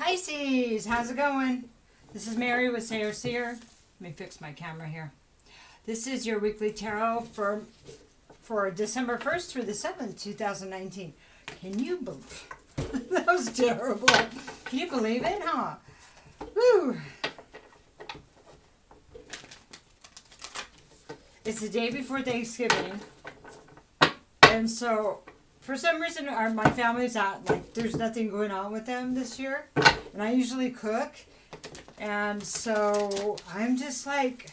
Pisces, how's it going? This is Mary with Sayre, Seer. Let me fix my camera here. This is your weekly tarot for December 1st through the 7th, 2019. Can you believe? That was terrible. Can you believe it, huh? Woo! It's the day before Thanksgiving. And so, for some reason, my family's out, like, there's nothing going on with them this year. And I usually cook. And so, I'm just like,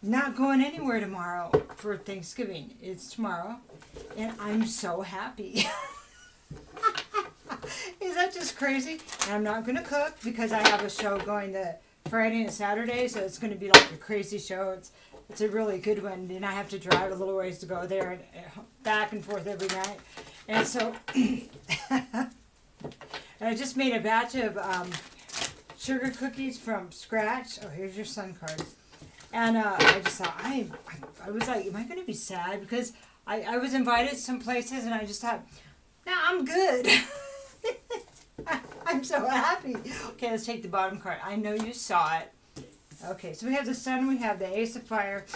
not going anywhere tomorrow for Thanksgiving. It's tomorrow. And I'm so happy. Is that just crazy? And I'm not going to cook because I have a show going to Friday and Saturday. So, it's going to be like a crazy show. It's a really good one, and I have to drive a little ways to go there and back and forth every night. And so, and I just made a batch of sugar cookies from scratch. Oh, here's your sun card. And I just thought, I was like, am I going to be sad? Because I was invited some places, and I just thought, no, I'm good. I'm so happy. Okay, let's take the bottom card. I know you saw it. Okay, so we have the Sun, we have the Ace of Fire,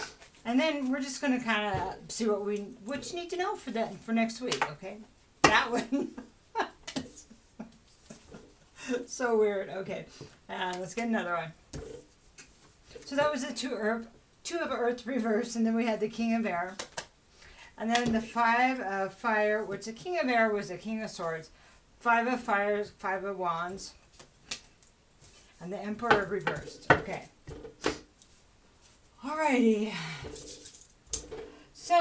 and then we're just going to kind of see what you need to know for next week, okay? That one. So weird. Okay, let's get another one. So that was the two of Earth reverse, and then we had the King of Air. And then the Five of Fire, which the King of Air was the King of Swords. Five of Fire, Five of Wands. And the Emperor reversed. Okay. Alrighty. So,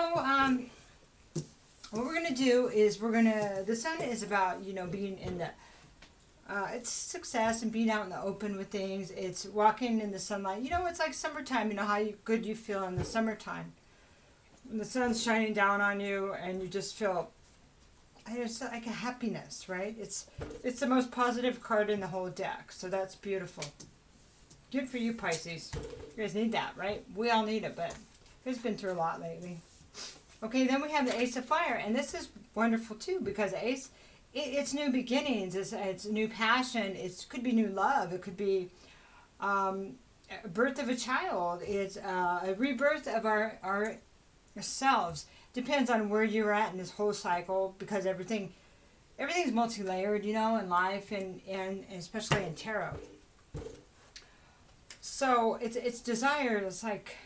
what we're going to do is the Sun is about, being in the, it's success and being out in the open with things. It's walking in the sunlight. It's like summertime. How good you feel in the summertime. When the sun's shining down on you and you just feel, it's like a happiness, right? It's the most positive card in the whole deck. So that's beautiful. Good for you, Pisces. You guys need that, right? We all need it, but it's been through a lot lately. Okay, then we have the Ace of Fire, and this is wonderful too because Ace, it's new beginnings. It's new passion. It could be new love. It could be a birth of a child. It's a rebirth of ourselves. Depends on where you're at in this whole cycle because everything's multi-layered, in life and especially in tarot. So it's desire. It's like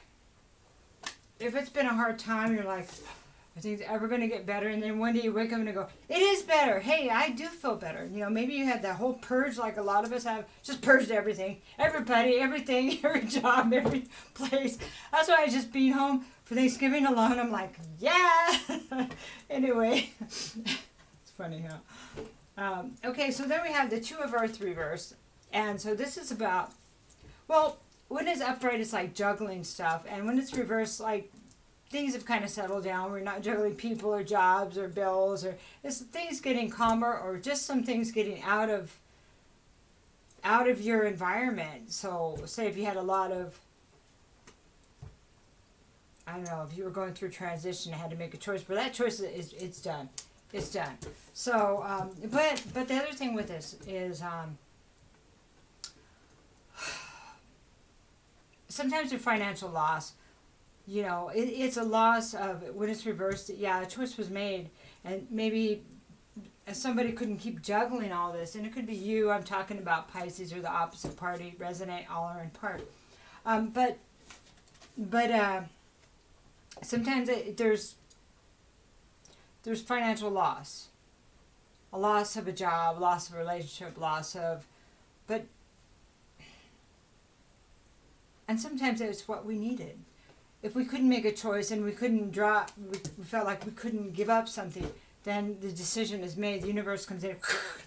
if it's been a hard time, you're like, are things ever going to get better? And then one day you wake up and you go, it is better. Hey, I do feel better. Maybe you had that whole purge like a lot of us have. Just purged everything. Everybody, everything, every job, every place. That's why I just being home for Thanksgiving alone. I'm like, yeah. Anyway, it's funny, huh? Okay, so then we have the Two of Earth reverse. And so this is about, well, when it's upright, it's like juggling stuff. And when it's reversed, like things have kind of settled down. We're not juggling people or jobs or bills or it's things getting calmer or just some things getting out of your environment. So say if you had a lot of, I don't know, if you were going through transition and had to make a choice, but that choice it's done. It's done. So, but the other thing with this is, sometimes your financial loss, it's a loss of when it's reversed. Yeah, a choice was made, and maybe somebody couldn't keep juggling all this, and it could be you. I'm talking about Pisces or the opposite party, resonate all or in part. But sometimes there's financial loss, a loss of a job, loss of a relationship, and sometimes it's what we needed. If we couldn't make a choice and we couldn't we felt like we couldn't give up something, then the decision is made. The universe comes in,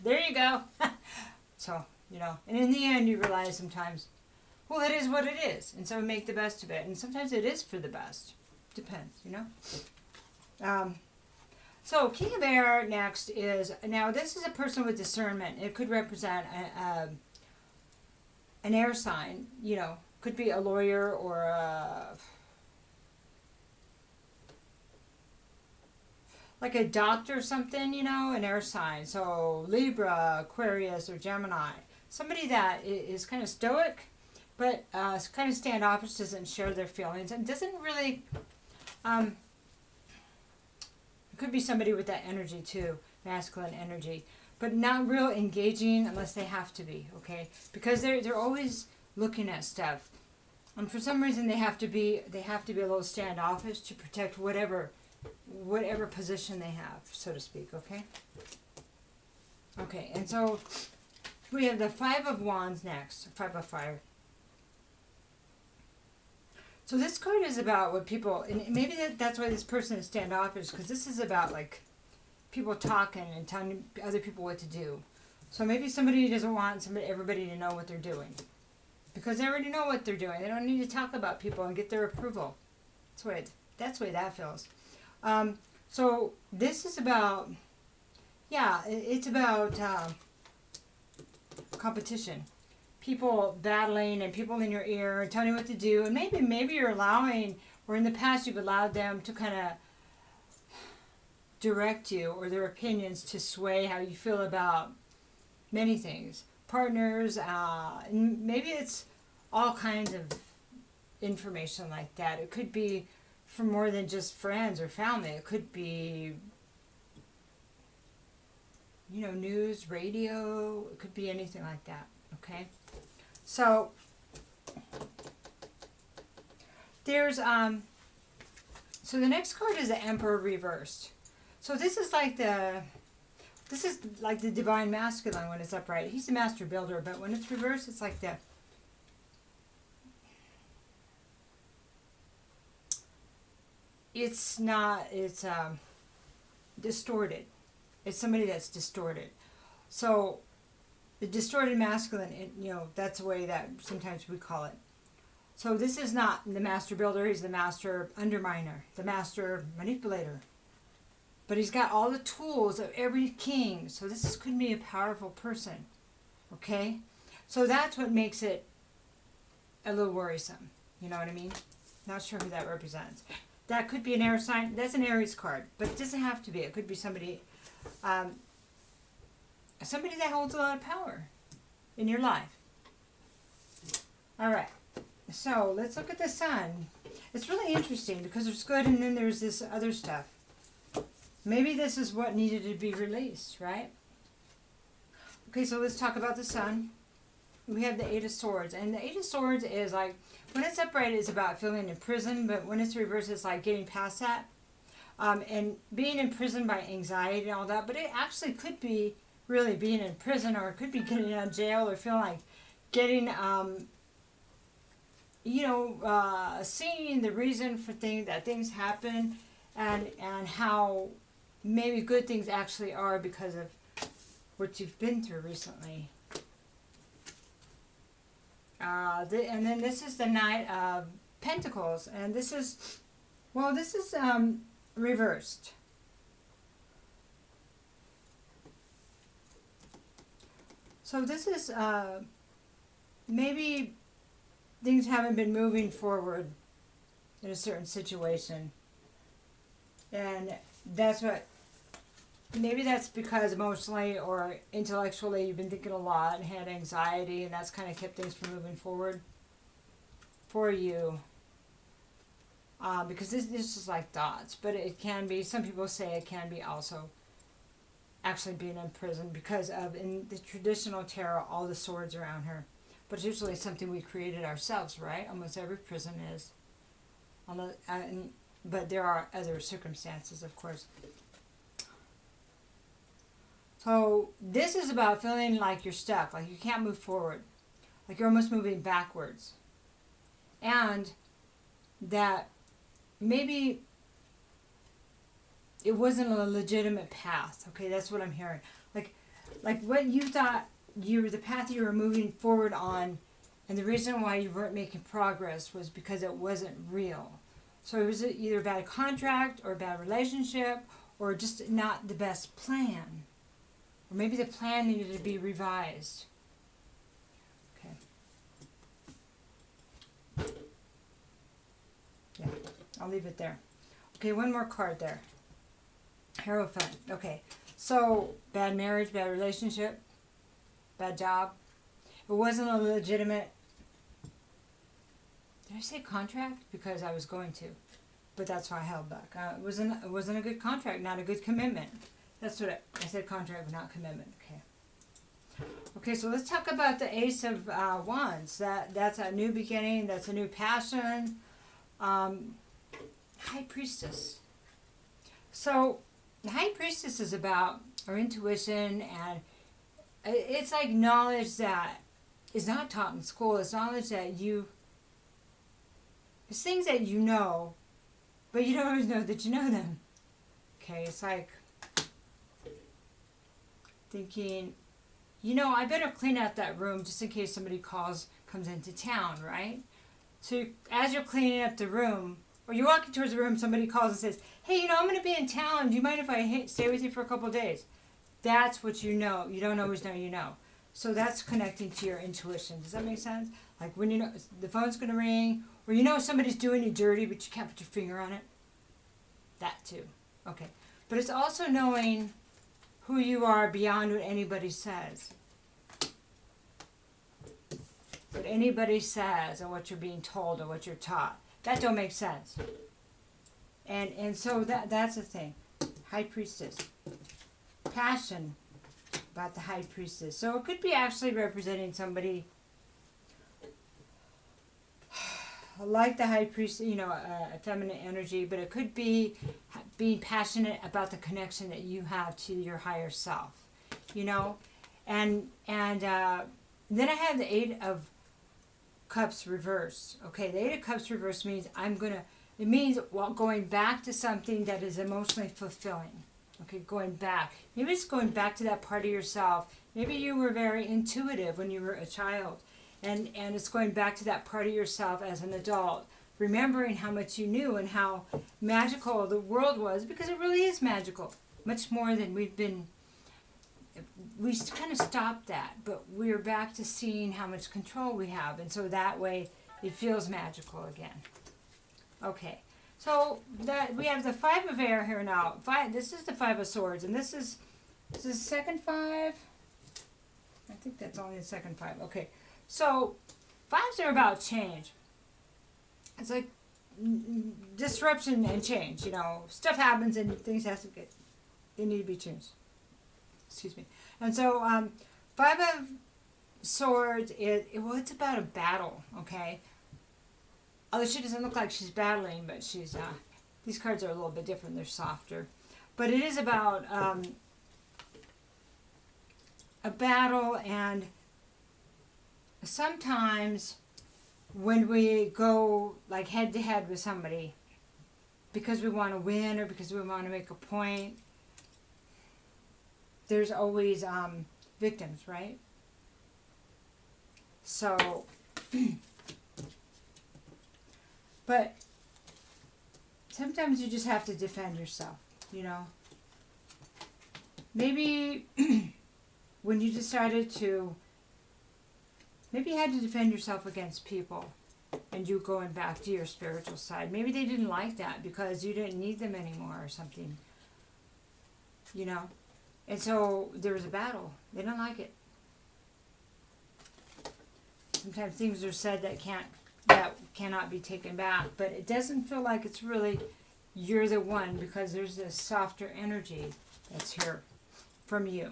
there you go. So, and in the end you realize sometimes, well, it is what it is. And so we make the best of it. And sometimes it is for the best. Depends, So King of Air next is, now this is a person with discernment. It could represent an air sign, could be a lawyer or like a doctor or something, you know, an air sign. So Libra, Aquarius, or Gemini. Somebody that is kind of stoic, but kind of standoffish, doesn't share their feelings, and doesn't really. It could be somebody with that energy too, masculine energy, but not real engaging unless they have to be, okay? Because they're always looking at stuff, and for some reason they have to be a little standoffish to protect whatever position they have, so to speak, okay? Okay, and so we have the Five of Wands next, Five of Fire. So this card is about what people, and maybe that's why this person is standoffish, because this is about like people talking and telling other people what to do. So maybe somebody doesn't want everybody to know what they're doing, because they already know what they're doing. They don't need to talk about people and get their approval. That's the way that feels. So this is about, it's about competition. People battling and people in your ear and telling you what to do, and maybe you're allowing, or in the past you've allowed them to kind of direct you, or their opinions to sway how you feel about many things, partners, and maybe it's all kinds of information like that. It could be for more than just friends or family. It could be, you know, news, radio. It could be anything like that. Okay. So there's so the next card is the Emperor reversed. So this is like the divine masculine when it's upright. He's the master builder, but when it's reversed, it's like it's distorted. It's somebody that's distorted. So the distorted masculine, you know, that's the way that sometimes we call it. So this is not the master builder. He's the master underminer, the master manipulator. But he's got all the tools of every king. So could be a powerful person. Okay? So that's what makes it a little worrisome. You know what I mean? Not sure who that represents. That could be an air sign. That's an Aries card. But it doesn't have to be. It could be somebody that holds a lot of power in your life. All right. So let's look at the Sun. It's really interesting because there's good and then there's this other stuff. Maybe this is what needed to be released, right? Okay, so let's talk about the Sun. We have the Eight of Swords. And the Eight of Swords is like, when it's upright, it's about feeling in prison. But when it's reversed, it's like getting past that. And being in prison by anxiety and all that. But it actually could be really being in prison, or it could be getting out of jail, or feeling like getting, seeing the reason for things happen, and how maybe good things actually are because of what you've been through recently. And then this is the Knight of Pentacles, and this is reversed. So this is maybe things haven't been moving forward in a certain situation, and maybe that's because emotionally or intellectually you've been thinking a lot and had anxiety, and that's kind of kept things from moving forward for you. Because this is like thoughts, but it can be, some people say it can be also actually being in prison because of, in the traditional tarot, all the swords around her. But it's usually something we created ourselves, right? Almost every prison is. But there are other circumstances, of course. So this is about feeling like you're stuck, like you can't move forward, like you're almost moving backwards. And that maybe it wasn't a legitimate path. Okay, that's what I'm hearing. Like what you thought the path you were moving forward on, and the reason why you weren't making progress was because it wasn't real. So it was either a bad contract or a bad relationship or just not the best plan. Or maybe the plan needed to be revised. Okay. Yeah, I'll leave it there. Okay, one more card there. Hierophant. Okay. So, bad marriage, bad relationship, bad job. It wasn't a legitimate... Did I say contract? Because I was going to. But that's why I held back. It wasn't a good contract, not a good commitment. That's what I said, contract, but not commitment. Okay. Okay, so let's talk about the Ace of Wands. That's a new beginning. That's a new passion. High Priestess. So the High Priestess is about our intuition, and it's like knowledge that is not taught in school. It's knowledge that it's things that you know, but you don't always know that you know them. Okay, it's like thinking, I better clean out that room just in case somebody comes into town, right? So as you're cleaning up the room, or you're walking towards the room, somebody calls and says, hey, I'm going to be in town. Do you mind if I stay with you for a couple of days? That's what you know. You don't always know you know. So that's connecting to your intuition. Does that make sense? Like when you know the phone's going to ring, or somebody's doing you dirty, but you can't put your finger on it. That too. Okay. But it's also knowing who you are beyond what anybody says. What anybody says, or what you're being told, or what you're taught. That don't make sense. And so that's the thing. High Priestess. Passion about the High Priestess. So it could be actually representing somebody like the High Priestess, a feminine energy, but it could be being passionate about the connection that you have to your higher self, and then I have the Eight of Cups reversed. Okay, the Eight of Cups reversed means it means going back to something that is emotionally fulfilling. Okay, going back. Maybe it's going back to that part of yourself. Maybe you were very intuitive when you were a child. And it's going back to that part of yourself as an adult. Remembering how much you knew and how magical the world was. Because it really is magical. Much more than we kind of stopped that. But we're back to seeing how much control we have. And so that way it feels magical again. Okay. So that we have the Five of Air here now. This is the Five of Swords, and this is the second five. I think that's only the second five. Okay, so fives are about change. It's like disruption and change. Stuff happens and things they need to be changed. Excuse me. And so Five of Swords it's about a battle. Okay. Although she doesn't look like she's battling, but she's, these cards are a little bit different. They're softer. But it is about a battle, and sometimes when we go like head to head with somebody because we want to win or because we want to make a point, there's always victims, right? So... But sometimes you just have to defend yourself, Maybe when you decided maybe you had to defend yourself against people and you going back to your spiritual side. Maybe they didn't like that because you didn't need them anymore or something, And so there was a battle. They don't like it. Sometimes things are said that cannot be taken back, but it doesn't feel like it's really you're the one, because there's this softer energy that's here from you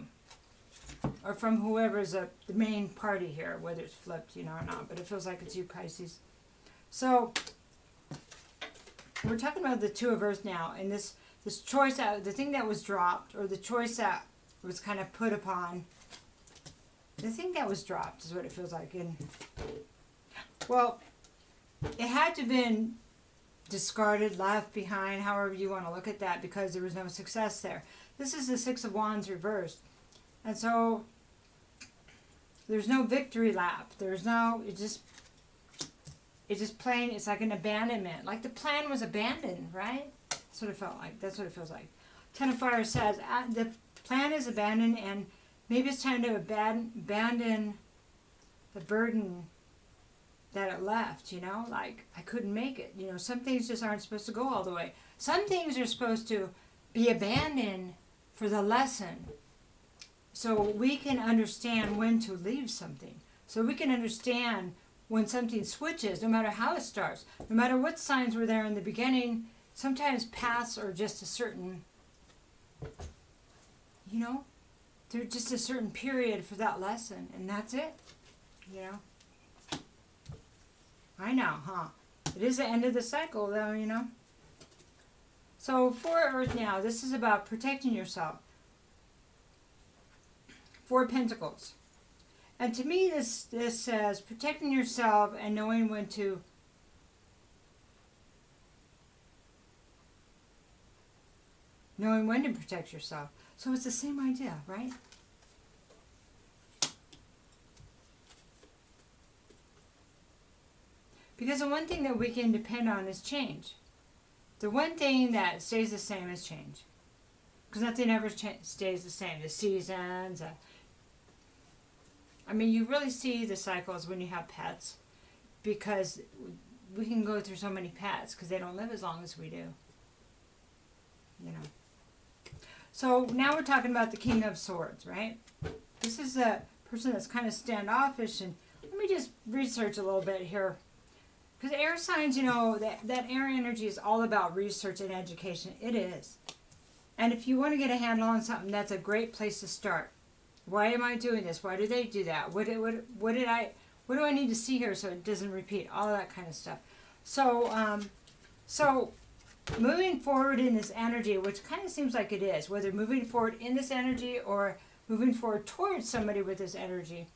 or from whoever's the main party here, whether it's flipped, or not, but it feels like it's you, Pisces. So we're talking about the Two of Earth now, and this choice, the thing that was dropped, or the choice that was kind of put upon, the thing that was dropped is what it feels like. And well, it had to have been discarded, left behind, however you want to look at that, because there was no success there. This is the Six of Wands reversed. And so there's no victory lap. There's no, it's just plain, it's like an abandonment. Like the plan was abandoned, right? That's what it felt like. That's what it feels like. Ten of Fire says, the plan is abandoned, and maybe it's time to abandon the burden that it left, like I couldn't make it. Some things just aren't supposed to go all the way. Some things are supposed to be abandoned for the lesson. So we can understand when to leave something. So we can understand when something switches, no matter how it starts, no matter what signs were there in the beginning. Sometimes paths are just a certain, they're just a certain period for that lesson, and that's it. I know, huh? It is the end of the cycle, though, So for Earth now, this is about protecting yourself. 4 Pentacles. And to me, this says protecting yourself and knowing when to protect yourself. So it's the same idea, right? Because the one thing that we can depend on is change. The one thing that stays the same is change. Because nothing ever stays the same. The seasons. You really see the cycles when you have pets. Because we can go through so many pets because they don't live as long as we do. So now we're talking about the King of Swords, right? This is a person that's kind of standoffish. And let me just research a little bit here. Because air signs, that air energy is all about research and education. It is. And if you want to get a handle on something, that's a great place to start. Why am I doing this? Why do they do that? What do I need to see here so it doesn't repeat? All of that kind of stuff. So moving forward in this energy, which kind of seems like it is, whether moving forward in this energy or moving forward towards somebody with this energy,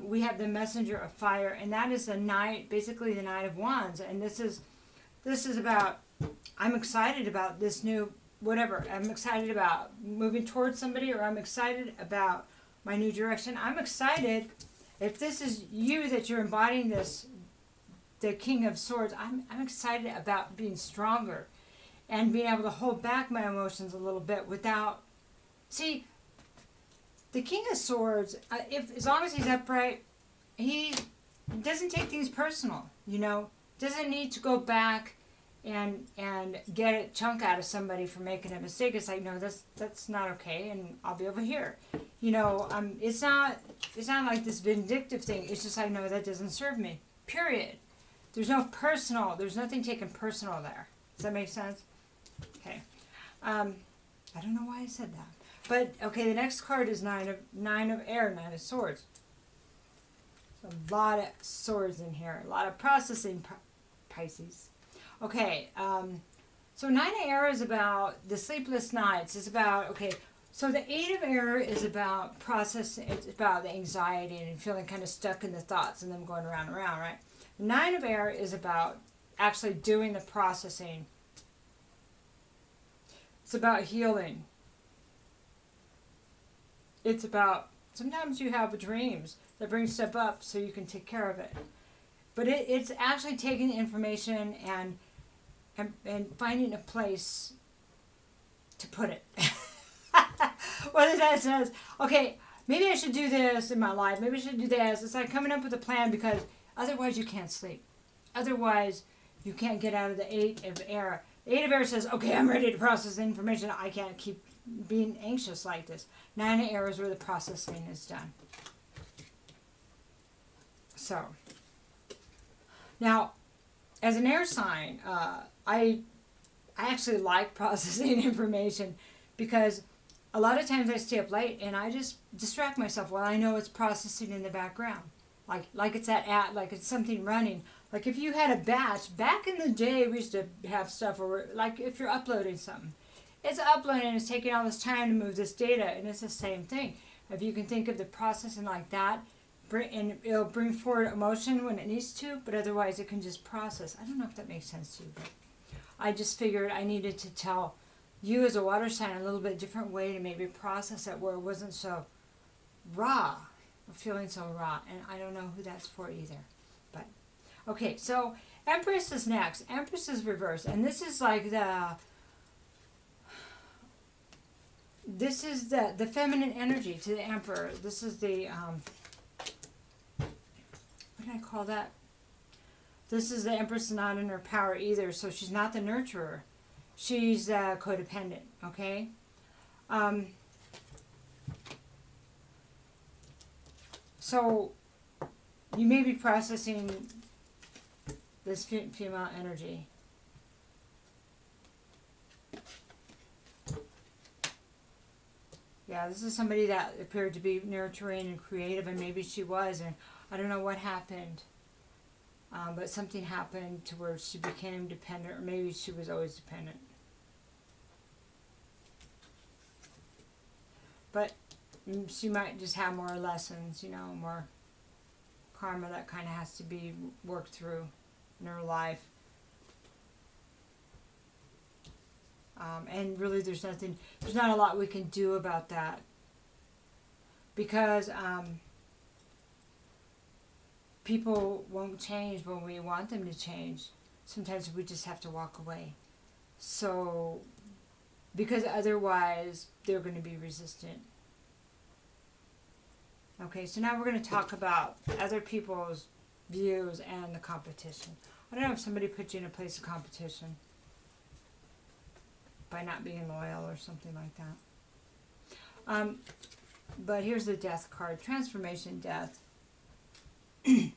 we have the Messenger of Fire, and that is the Knight, basically the Knight of Wands. And this is about, I'm excited about this new whatever. I'm excited about moving towards somebody, or I'm excited about my new direction. I'm excited if this is you, that you're embodying this, the King of Swords. I'm excited about being stronger and being able to hold back my emotions a little bit without, see, the King of Swords, as long as he's upright, he doesn't take things personal, doesn't need to go back and get a chunk out of somebody for making a mistake. It's like, no, that's not okay, and I'll be over here. It's not like this vindictive thing. It's just like, no, that doesn't serve me. Period. There's nothing taken personal there. Does that make sense? Okay. I don't know why I said that. But, okay, the next card is Nine of Air, Nine of Swords. A lot of swords in here. A lot of processing, Pisces. Okay, so Nine of Air is about the sleepless nights. It's about, okay, so the Eight of Air is about processing. It's about the anxiety and feeling kind of stuck in the thoughts and them going around and around, right? The Nine of Air is about actually doing the processing. It's about healing. It's about, sometimes you have dreams that bring stuff up so you can take care of it. But it's actually taking the information and finding a place to put it. Whether that says, okay, maybe I should do this in my life. Maybe I should do this. It's like coming up with a plan, because otherwise you can't sleep. Otherwise you can't get out of the Eight of Air. The Eight of Air says, okay, I'm ready to process the information. I can't keep being anxious like this. Nine of Air is where the processing is done. So, now, as an air sign, I actually like processing information, because a lot of times I stay up late and I just distract myself while I know it's processing in the background. Like it's like it's something running. Like if you had a batch, back in the day we used to have stuff where, like if you're uploading something, it's uploading and it's taking all this time to move this data, and it's the same thing. If you can think of the processing like that, and it'll bring forward emotion when it needs to, but otherwise it can just process. I don't know if that makes sense to you, but I just figured I needed to tell you as a water sign a little bit different way to maybe process it where it wasn't so raw, feeling so raw, and I don't know who that's for either. But okay, so Empress is next. Empress is reversed, and this is like the feminine energy to the Emperor. This is the what do I call that? This is the Empress not in her power either, so she's not the nurturer. She's codependent. Okay? So you may be processing this female energy. Yeah, this is somebody that appeared to be nurturing and creative, and maybe she was, and I don't know what happened. But something happened to where she became dependent, or maybe she was always dependent. But she might just have more lessons, you know, more karma that kind of has to be worked through in her life. And really there's not a lot we can do about that. Because people won't change when we want them to change. Sometimes we just have to walk away. So, because otherwise they're going to be resistant. Okay, so now we're going to talk about other people's views and the competition. I don't know if somebody put you in a place of competition by not being loyal or something like that. But here's the death card. Transformation, death. Get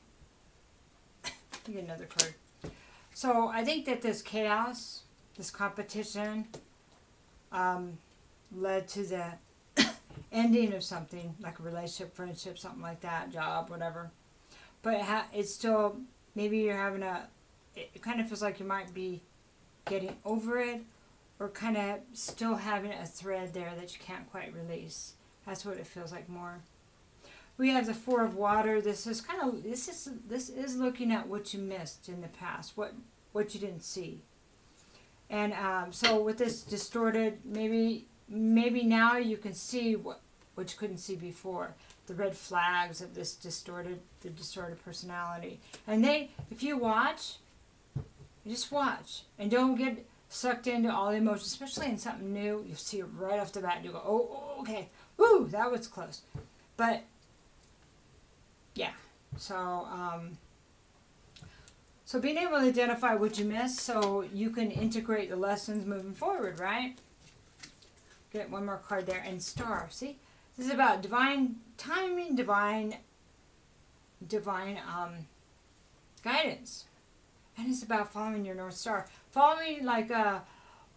another card. So I think that this chaos, this competition, led to the ending of something, like a relationship, friendship, something like that, job, whatever. But it's still, maybe you're having it kind of feels like you might be getting over it, or kind of still having a thread there that you can't quite release. That's what it feels like more. We have the Four of Water. This is looking at what you missed in the past, what you didn't see. And so with this distorted, maybe now you can see what you couldn't see before. The red flags of this distorted personality. And if you watch, just watch and don't get sucked into all the emotions, especially in something new. You see it right off the bat and you go, oh, okay, woo, that was close. But yeah, so being able to identify what you missed so you can integrate the lessons moving forward, right? Get one more card there, and Star. See, this is about divine timing, divine guidance, and it's about following your North Star, following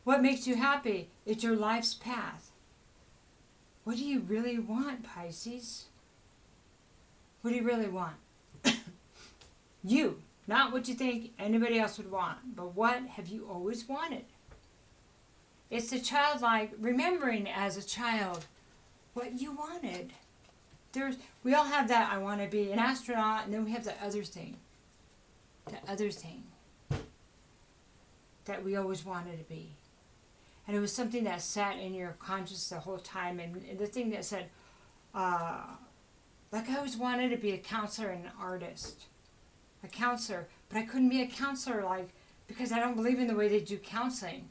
what makes you happy. It's your life's path. What do you really want, Pisces? What do you really want? You, not what you think anybody else would want, but what have you always wanted? It's the childlike, remembering as a child what you wanted. We all have that, I want to be an astronaut, and then we have the other thing that we always wanted to be. And it was something that sat in your conscious the whole time, and the thing that said, like I always wanted to be a counselor and an artist. A counselor, but I couldn't be a counselor because I don't believe in the way they do counseling.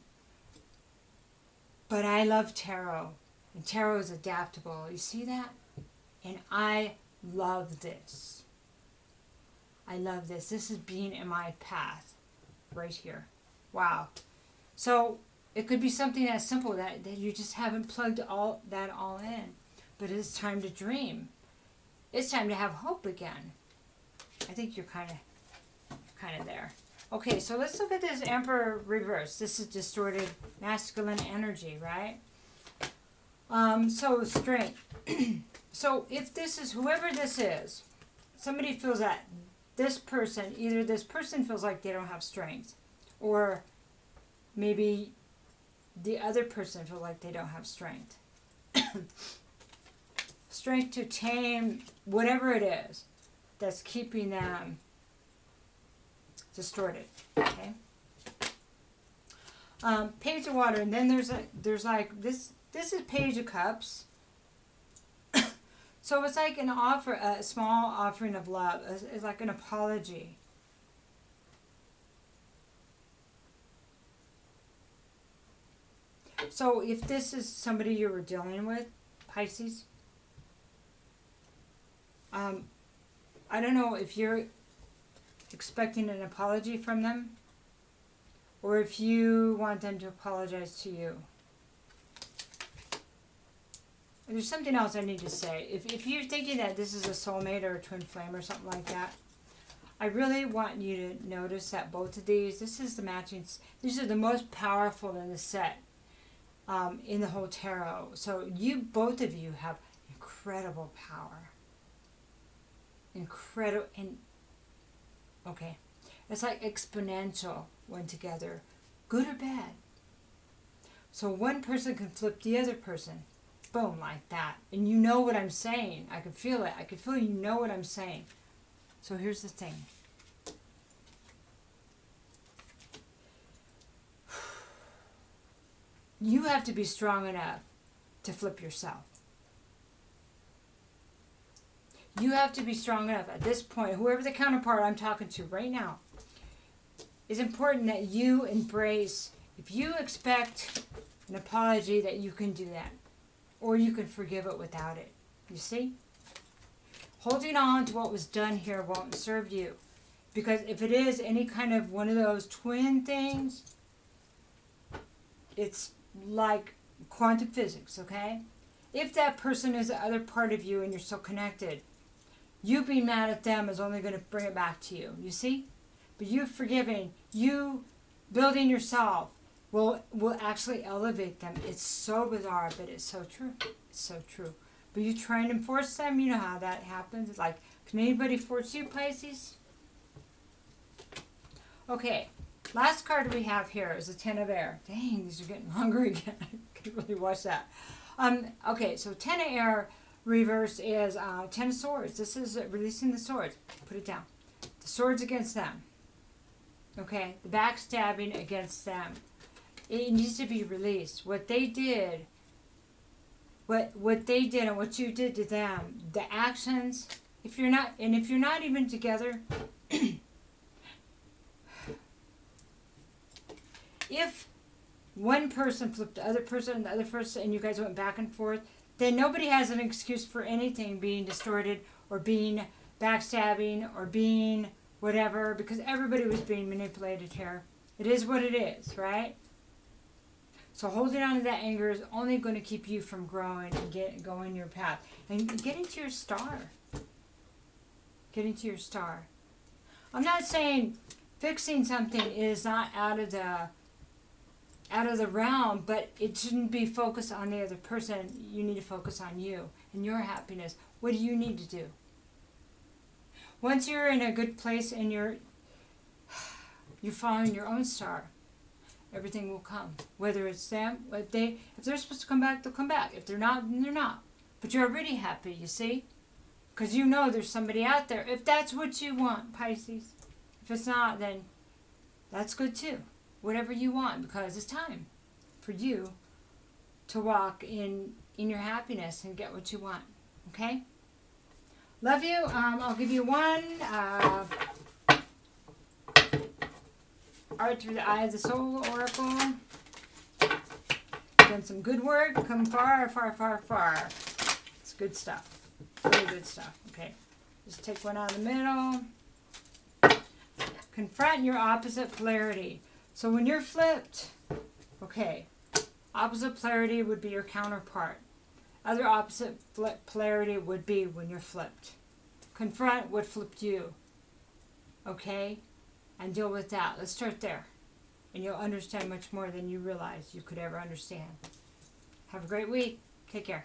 But I love tarot, and tarot is adaptable. You see that? And I love this. I love this. This is being in my path right here. Wow. So it could be something that simple that you just haven't plugged all in. But it's time to dream. It's time to have hope again. I think you're kind of there. Okay, so let's look at this Emperor reverse. This is distorted masculine energy, right? So strength. So if this is, whoever this is, somebody feels that either this person feels like they don't have strength, or maybe the other person feels like they don't have strength. Strength to tame whatever it is that's keeping them distorted. Okay. Page of Water, and then there's like this. This is Page of Cups. So it's like a small offering of love. It's like an apology. So if this is somebody you were dealing with, Pisces, I don't know if you're expecting an apology from them, or if you want them to apologize to you. there's something else I need to say. If you're thinking that this is a soulmate or a twin flame or something like that, I really want you to notice that both of these, this is the matching, these are the most powerful in the set, in the whole tarot. So both of you have incredible power. Incredible, and okay, it's like exponential when together, good or bad. So one person can flip the other person, boom, like that. And you know what I'm saying. I can feel it. I can feel you know what I'm saying. So here's the thing. You have to be strong enough to flip yourself. You have to be strong enough at this point, whoever the counterpart I'm talking to right now, it's important that you embrace, if you expect an apology, that you can do that. Or you can forgive it without it. You see? Holding on to what was done here won't serve you. Because if it is any kind of one of those twin things, it's like quantum physics, okay? If that person is the other part of you and you're still connected, you being mad at them is only going to bring it back to you. You see? But you forgiving, you building yourself will actually elevate them. It's so bizarre, but it's so true. It's so true. But you try and enforce them, you know how that happens. It's like, can anybody force you, Pisces? Okay, last card we have here is the Ten of Air. Dang, these are getting longer again. I could really watch that. Okay, so Ten of Air reverse is Ten of Swords. This is releasing the swords. Put it down. The swords against them. Okay, the backstabbing against them. It needs to be released. What they did, what they did and what you did to them, the actions, if you're not even together, if one person flipped the other person and the other person and you guys went back and forth, then nobody has an excuse for anything being distorted or being backstabbing or being whatever, because everybody was being manipulated here. It is what it is, right? So holding on to that anger is only going to keep you from growing and going your path. And getting to your star. Getting to your star. I'm not saying fixing something is not out of the realm, but it shouldn't be focused on the other person. You need to focus on you and your happiness. What do you need to do? Once you're in a good place and you're following your own star, everything will come. Whether it's them, if they're supposed to come back, they'll come back. If they're not, then they're not. But you're already happy, you see? Because you know there's somebody out there. If that's what you want, Pisces. If it's not, then that's good too. Whatever you want, because it's time for you to walk in your happiness and get what you want. Okay? Love you. I'll give you one Art Through the Eye of the Soul Oracle. Done some good work. Come far, far, far, far. It's good stuff. Really good stuff. Okay. Just take one out of the middle. Confront your opposite polarity. So when you're flipped, okay, opposite polarity would be your counterpart. Other opposite polarity would be when you're flipped. Confront what flipped you, okay, and deal with that. Let's start there, and you'll understand much more than you realize you could ever understand. Have a great week. Take care.